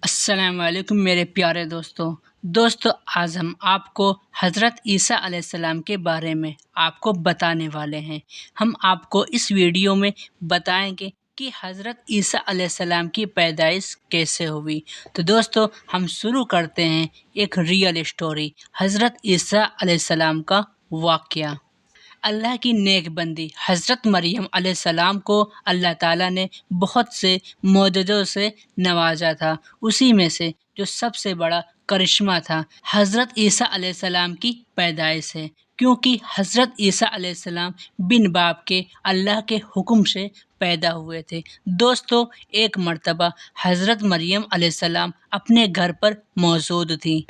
السلام علیکم میرے پیارے دوستو آج ہم آپ کو حضرت عیسیٰ علیہ السلام کے بارے میں آپ کو بتانے والے ہیں۔ ہم آپ کو اس ویڈیو میں بتائیں گے کہ حضرت عیسیٰ علیہ السلام کی پیدائش کیسے ہوئی۔ تو دوستو ہم شروع کرتے ہیں ایک ریئل اسٹوری، حضرت عیسیٰ علیہ السلام کا واقعہ۔ اللہ کی نیک بندی حضرت مریم علیہ السلام کو اللہ تعالیٰ نے بہت سے معجزوں سے نوازا تھا۔ اسی میں سے جو سب سے بڑا کرشمہ تھا حضرت عیسیٰ علیہ السلام کی پیدائش ہے، کیونکہ حضرت عیسیٰ علیہ السلام بن باپ کے اللہ کے حکم سے پیدا ہوئے تھے۔ دوستو ایک مرتبہ حضرت مریم علیہ السلام اپنے گھر پر موجود تھی،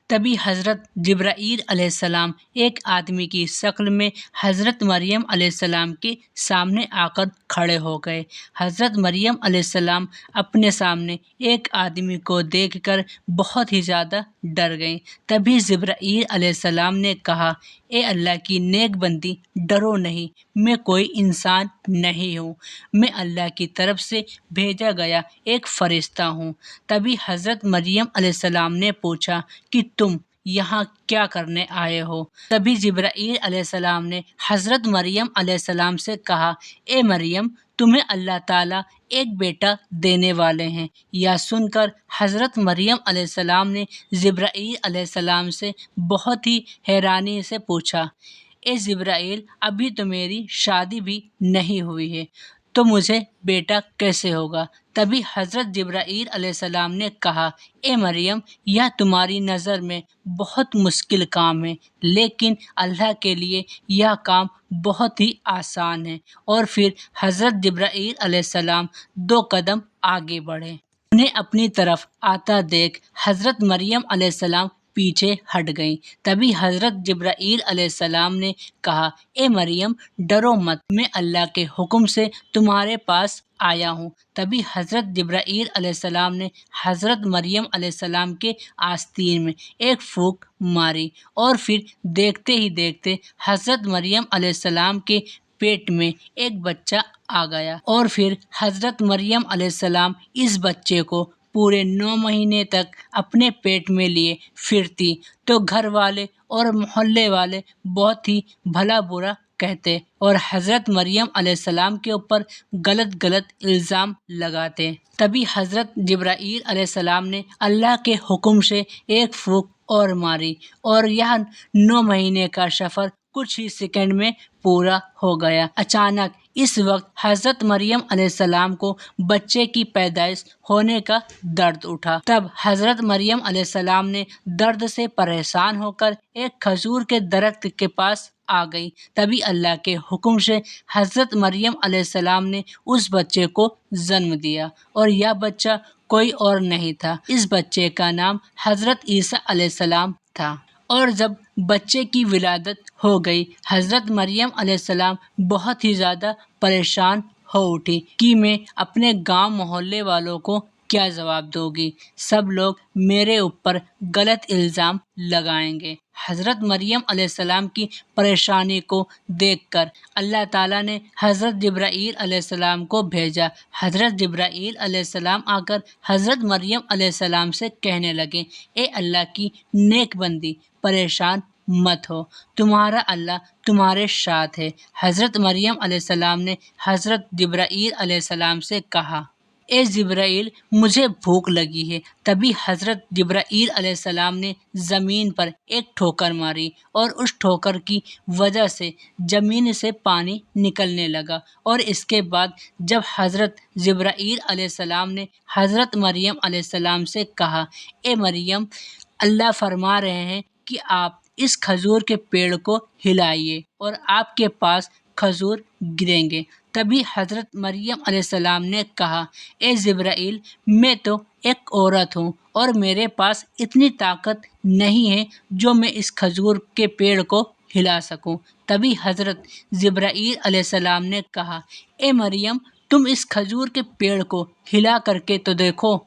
تبھی حضرت جبرائیل علیہ السلام ایک آدمی کی شکل میں حضرت مریم علیہ السلام کے سامنے آ کر کھڑے ہو گئے۔ حضرت مریم علیہ السلام اپنے سامنے ایک آدمی کو دیکھ کر بہت ہی زیادہ ڈر گئیں۔ تبھی جبرائیل علیہ السلام نے کہا، اے اللہ کی نیک بندی، ڈرو نہیں، میں کوئی انسان نہیں ہوں، میں اللہ کی طرف سے بھیجا گیا ایک فرشتہ ہوں۔ تبھی حضرت مریم علیہ السلام نے پوچھا کہ تم یہاں کیا کرنے آئے ہو؟ تبھی جبرائیل علیہ السلام نے حضرت مریم علیہ السلام سے کہا، اے مریم، تمہیں اللہ تعالیٰ ایک بیٹا دینے والے ہیں۔ یہ سن کر حضرت مریم علیہ السلام نے جبرائیل علیہ السلام سے بہت ہی حیرانی سے پوچھا، اے جبرائیل، ابھی تو میری شادی بھی نہیں ہوئی ہے، تو مجھے بیٹا کیسے ہوگا؟ تبھی حضرت جبرائیل علیہ السلام نے کہا، اے مریم، یہ تمہاری نظر میں بہت مشکل کام ہے، لیکن اللہ کے لیے یہ کام بہت ہی آسان ہے۔ اور پھر حضرت جبرائیل علیہ السلام 2 قدم آگے بڑھے۔ انہیں اپنی طرف آتا دیکھ حضرت مریم علیہ السلام پیچھے ہٹ گئیں۔ تبھی حضرت جبرائیل علیہ السلام نے کہا، اے مریم، ڈرو مت، میں اللہ کے حکم سے تمہارے پاس آیا ہوں۔ تبھی حضرت جبرائیل علیہ السلام نے حضرت مریم علیہ السلام کے آستین میں ایک پھونک ماری، اور پھر دیکھتے ہی دیکھتے حضرت مریم علیہ السلام کے پیٹ میں ایک بچہ آ گیا، اور پھر حضرت مریم علیہ السلام اس بچے کو پورے 9 مہینے تک اپنے پیٹ میں لیے پھرتی، تو گھر والے اور محلے والے بہت ہی بھلا برا کہتے اور حضرت مریم علیہ السلام کے اوپر غلط الزام لگاتے۔ تبھی حضرت جبرائیل علیہ السلام نے اللہ کے حکم سے ایک پھونک اور ماری، اور یہ 9 مہینے کا سفر کچھ ہی سیکنڈ میں پورا ہو گیا۔ اچانک اس وقت حضرت مریم علیہ السلام کو بچے کی پیدائش ہونے کا درد اٹھا۔ تب حضرت مریم علیہ السلام نے درد سے پریشان ہو کر ایک کھجور کے درخت کے پاس آ گئی۔ تبھی اللہ کے حکم سے حضرت مریم علیہ السلام نے اس بچے کو جنم دیا، اور یہ بچہ کوئی اور نہیں تھا، اس بچے کا نام حضرت عیسیٰ علیہ السلام تھا۔ اور جب بچے کی ولادت ہو گئی، حضرت مریم علیہ السلام بہت ہی زیادہ پریشان ہو اٹھی کہ میں اپنے گاؤں محلے والوں کو کیا جواب دوں گی، سب لوگ میرے اوپر غلط الزام لگائیں گے۔ حضرت مریم علیہ السلام کی پریشانی کو دیکھ کر اللہ تعالیٰ نے حضرت جبرائیل علیہ السلام کو بھیجا۔ حضرت جبرائیل علیہ السلام آ کر حضرت مریم علیہ السلام سے کہنے لگے، اے اللہ کی نیک بندی، پریشان مت ہو، تمہارا اللہ تمہارے ساتھ ہے۔ حضرت مریم علیہ السلام نے حضرت جبرائیل علیہ السلام سے کہا، اے جبرائیل، مجھے بھوک لگی ہے۔ تبھی حضرت جبرائیل علیہ السلام نے زمین پر ایک ٹھوکر ماری، اور اس ٹھوکر کی وجہ سے زمین سے پانی نکلنے لگا۔ اور اس کے بعد جب حضرت جبرائیل علیہ السلام نے حضرت مریم علیہ السلام سے کہا، اے مریم، اللہ فرما رہے ہیں کہ آپ اس کھجور کے پیڑ کو ہلائیے اور آپ کے پاس کھجور گریں گے۔ تبھی حضرت مریم علیہ السلام نے کہا، اے جبرائیل، میں تو ایک عورت ہوں، اور میرے پاس اتنی طاقت نہیں ہے جو میں اس کھجور کے پیڑ کو ہلا سکوں۔ تبھی حضرت جبرائیل علیہ السلام نے کہا، اے مریم، تم اس کھجور کے پیڑ کو ہلا کر کے تو دیکھو،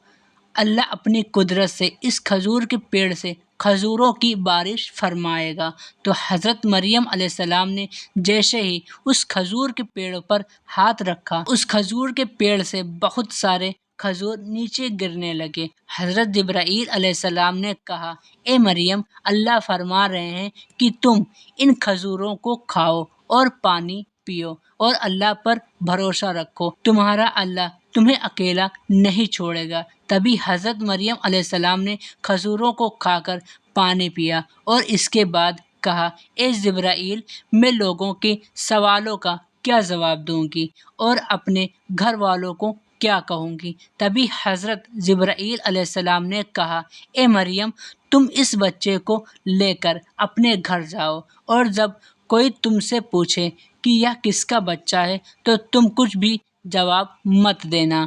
اللہ اپنی قدرت سے اس کھجور کے پیڑ سے کھجوروں کی بارش فرمائے گا۔ تو حضرت مریم علیہ السلام نے جیسے ہی اس کھجور کے پیڑ پر ہاتھ رکھا، اس کھجور کے پیڑ سے بہت سارے کھجور نیچے گرنے لگے۔ حضرت جبرائیل علیہ السلام نے کہا، اے مریم، اللہ فرما رہے ہیں کہ تم ان کھجوروں کو کھاؤ اور پانی پیو اور اللہ پر بھروسہ رکھو، تمہارا اللہ تمہیں اکیلا نہیں چھوڑے گا۔ تبھی حضرت مریم علیہ السلام نے کھجوروں کو کھا کر پانی پیا اور اس کے بعد کہا، اے جبرائیل، میں لوگوں کے سوالوں کا کیا جواب دوں گی اور اپنے گھر والوں کو کیا کہوں گی؟ تبھی حضرت جبرائیل علیہ السلام نے کہا، اے مریم، تم اس بچے کو لے کر اپنے گھر جاؤ اور جب کوئی تم سے پوچھے کہ یہ کس کا بچہ ہے تو تم کچھ بھی جواب مت دینا۔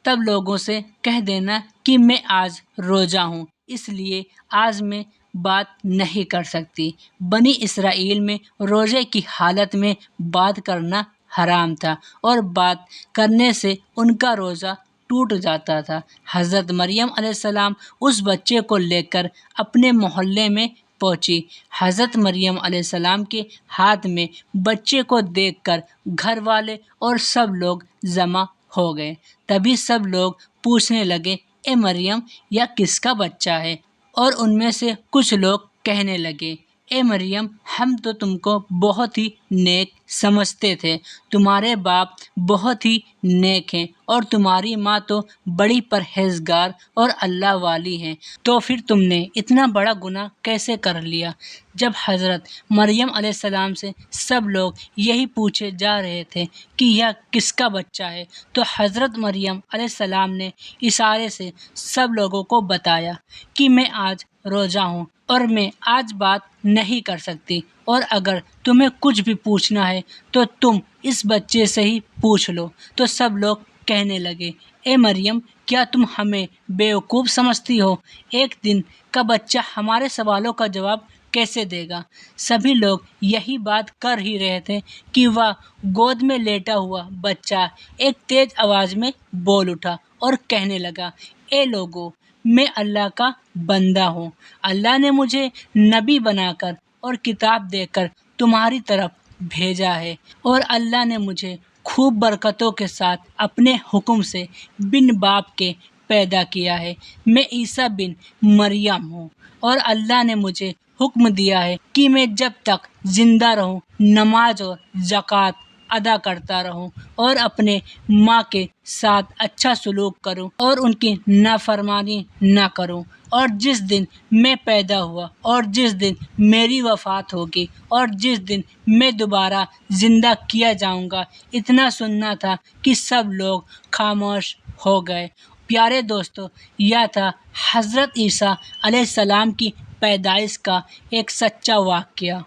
تب لوگوں سے کہہ دینا کہ میں آج روزہ ہوں، اس لیے آج میں بات نہیں کر سکتی۔ بنی اسرائیل میں روزے کی حالت میں بات کرنا حرام تھا اور بات کرنے سے ان کا روزہ ٹوٹ جاتا تھا۔ حضرت مریم علیہ السلام اس بچے کو لے کر اپنے محلے میں پہنچی۔ حضرت مریم علیہ السلام کے ہاتھ میں بچے کو دیکھ کر گھر والے اور سب لوگ جمع ہو گئے۔ تبھی سب لوگ پوچھنے لگے، اے مریم، یہ کس کا بچہ ہے؟ اور ان میں سے کچھ لوگ کہنے لگے، اے مریم، ہم تو تم کو بہت ہی نیک سمجھتے تھے، تمہارے باپ بہت ہی نیک ہیں اور تمہاری ماں تو بڑی پرہیزگار اور اللہ والی ہیں، تو پھر تم نے اتنا بڑا گناہ کیسے کر لیا؟ جب حضرت مریم علیہ السلام سے سب لوگ یہی پوچھے جا رہے تھے کہ یہ کس کا بچہ ہے، تو حضرت مریم علیہ السلام نے اشارے سے سب لوگوں کو بتایا کہ میں آج روزہ ہوں اور میں آج بات نہیں کر سکتی، اور اگر تمہیں کچھ بھی پوچھنا ہے تو تم اس بچے سے ہی پوچھ لو۔ تو سب لوگ کہنے لگے، اے مریم، کیا تم ہمیں بیوقوف سمجھتی ہو؟ ایک دن کا بچہ ہمارے سوالوں کا جواب کیسے دے گا؟ سبھی لوگ یہی بات کر ہی رہے تھے کہ وہ گود میں لیٹا ہوا بچہ ایک تیز آواز میں بول اٹھا اور کہنے لگا، اے لوگو، میں اللہ کا بندہ ہوں، اللہ نے مجھے نبی بنا کر اور کتاب دے کر تمہاری طرف بھیجا ہے، اور اللہ نے مجھے خوب برکتوں کے ساتھ اپنے حکم سے بن باپ کے پیدا کیا ہے۔ میں عیسیٰ بن مریم ہوں، اور اللہ نے مجھے حکم دیا ہے کہ میں جب تک زندہ رہوں نماز اور زکوٰۃ ادا کرتا رہوں اور اپنے ماں کے ساتھ اچھا سلوک کروں اور ان کی نافرمانی نہ کروں، اور جس دن میں پیدا ہوا اور جس دن میری وفات ہوگی اور جس دن میں دوبارہ زندہ کیا جاؤں گا، اتنا سننا تھا کہ سب لوگ خاموش ہو گئے۔ پیارے دوستو، یہ تھا حضرت عیسیٰ علیہ السلام کی پیدائش کا ایک سچا واقعہ۔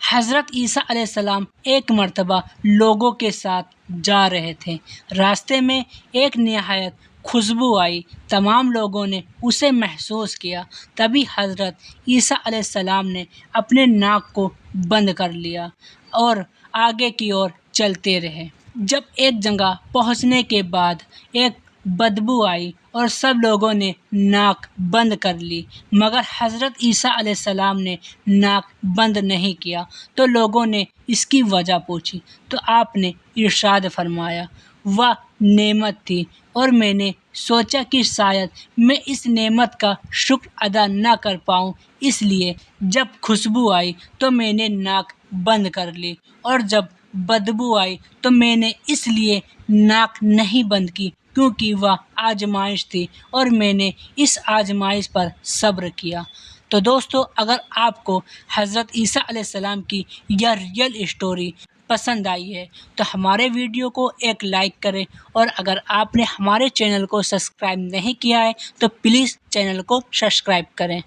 حضرت عیسیٰ علیہ السلام ایک مرتبہ لوگوں کے ساتھ جا رہے تھے، راستے میں ایک نہایت خوشبو آئی، تمام لوگوں نے اسے محسوس کیا۔ تبھی حضرت عیسیٰ علیہ السلام نے اپنے ناک کو بند کر لیا اور آگے کی اور چلتے رہے۔ جب ایک جگہ پہنچنے کے بعد ایک بدبو آئی اور سب لوگوں نے ناک بند کر لی، مگر حضرت عیسیٰ علیہ السلام نے ناک بند نہیں کیا۔ تو لوگوں نے اس کی وجہ پوچھی تو آپ نے ارشاد فرمایا، وہ نعمت تھی اور میں نے سوچا کہ شاید میں اس نعمت کا شکر ادا نہ کر پاؤں، اس لیے جب خوشبو آئی تو میں نے ناک بند کر لی، اور جب بدبو آئی تو میں نے اس لیے ناک نہیں بند کی کیونکہ وہ آزمائش تھی اور میں نے اس آزمائش پر صبر کیا۔ تو دوستو، اگر آپ کو حضرت عیسیٰ علیہ السلام کی یہ ریئل اسٹوری پسند آئی ہے تو ہمارے ویڈیو کو ایک لائک کریں، اور اگر آپ نے ہمارے چینل کو سبسکرائب نہیں کیا ہے تو پلیز چینل کو سبسکرائب کریں۔